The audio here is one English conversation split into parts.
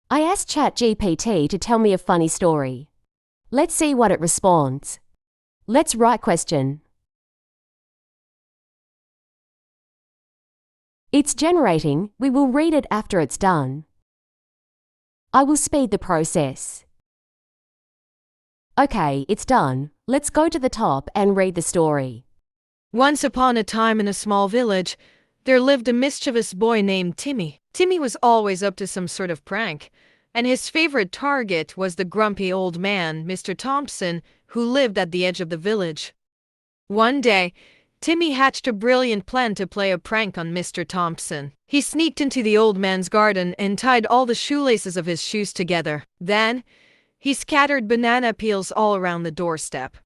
I asked ChatGPT to tell me a funny story. Let's see what it responds. Let's write question. It's generating. We will read it after it's done. I will speed the process. Okay, it's done. Let's go to the top and read the story. Once upon a time in a small village, there lived a mischievous boy named Timmy. Timmy was always up to some sort of prank, and his favorite target was the grumpy old man, Mr. Thompson, who lived at the edge of the village. One day, Timmy hatched a brilliant plan to play a prank on Mr. Thompson. He sneaked into the old man's garden and tied all the shoelaces of his shoes together. Then, he scattered banana peels all around the doorstep.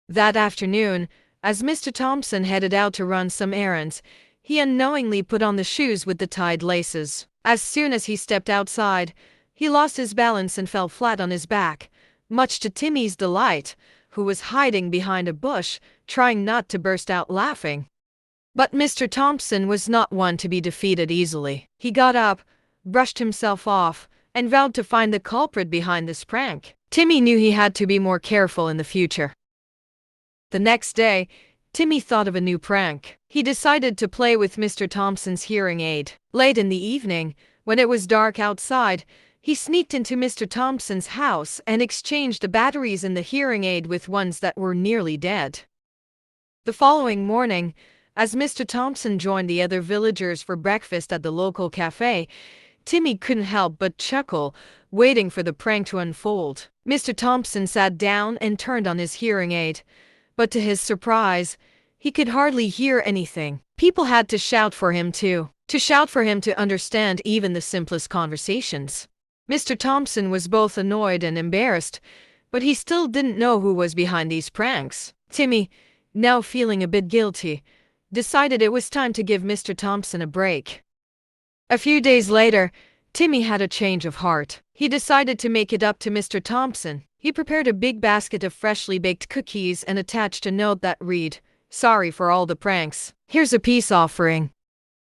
That afternoon, as Mr. Thompson headed out to run some errands, he unknowingly put on the shoes with the tied laces. As soon as he stepped outside, he lost his balance and fell flat on his back, much to Timmy's delight, who was hiding behind a bush, trying not to burst out laughing. But Mr. Thompson was not one to be defeated easily. He got up, brushed himself off, and vowed to find the culprit behind this prank. Timmy knew he had to be more careful in the future. The next day, Timmy thought of a new prank. He decided to play with Mr. Thompson's hearing aid. Late in the evening, when it was dark outside, he sneaked into Mr. Thompson's house and exchanged the batteries in the hearing aid with ones that were nearly dead. The following morning, as Mr. Thompson joined the other villagers for breakfast at the local cafe, Timmy couldn't help but chuckle, waiting for the prank to unfold. Mr. Thompson sat down and turned on his hearing aid, but to his surprise, he could hardly hear anything. People had to shout for him to understand even the simplest conversations. Mr. Thompson was both annoyed and embarrassed, but he still didn't know who was behind these pranks. Timmy, now feeling a bit guilty, decided it was time to give Mr. Thompson a break. A few days later, Timmy had a change of heart. He decided to make it up to Mr. Thompson. He prepared a big basket of freshly baked cookies and attached a note that read, "Sorry for all the pranks. Here's a peace offering."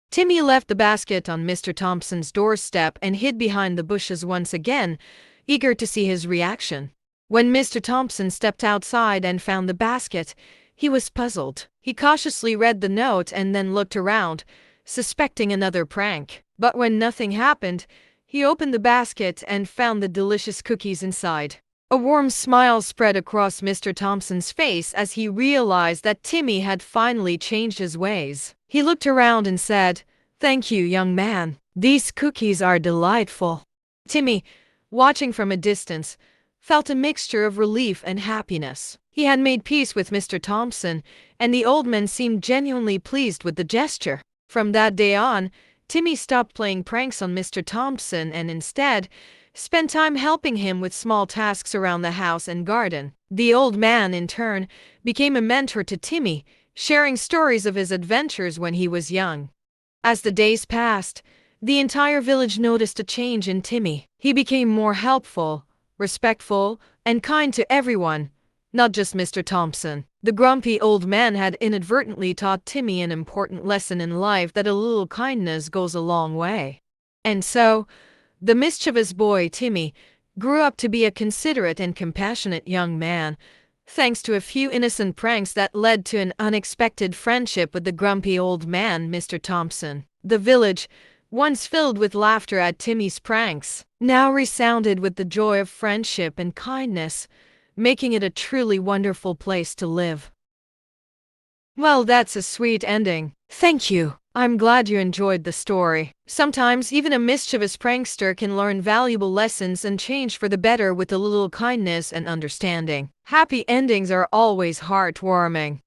Timmy left the basket on Mr. Thompson's doorstep and hid behind the bushes once again, eager to see his reaction. When Mr. Thompson stepped outside and found the basket, he was puzzled. He cautiously read the note and then looked around, suspecting another prank. But when nothing happened, he opened the basket and found the delicious cookies inside. A warm smile spread across Mr. Thompson's face as he realized that Timmy had finally changed his ways. He looked around and said, "Thank you, young man. These cookies are delightful." Timmy, watching from a distance, felt a mixture of relief and happiness. He had made peace with Mr. Thompson, and the old man seemed genuinely pleased with the gesture. From that day on, Timmy stopped playing pranks on Mr. Thompson and instead spent time helping him with small tasks around the house and garden. The old man, in turn, became a mentor to Timmy, sharing stories of his adventures when he was young. As the days passed, the entire village noticed a change in Timmy. He became more helpful, respectful, and kind to everyone, not just Mr. Thompson. The grumpy old man had inadvertently taught Timmy an important lesson in life, that a little kindness goes a long way. And so, the mischievous boy Timmy grew up to be a considerate and compassionate young man, thanks to a few innocent pranks that led to an unexpected friendship with the grumpy old man, Mr. Thompson. The village, once filled with laughter at Timmy's pranks, now resounded with the joy of friendship and kindness, making it a truly wonderful place to live. Well, that's a sweet ending. Thank you. I'm glad you enjoyed the story. Sometimes even a mischievous prankster can learn valuable lessons and change for the better with a little kindness and understanding. Happy endings are always heartwarming.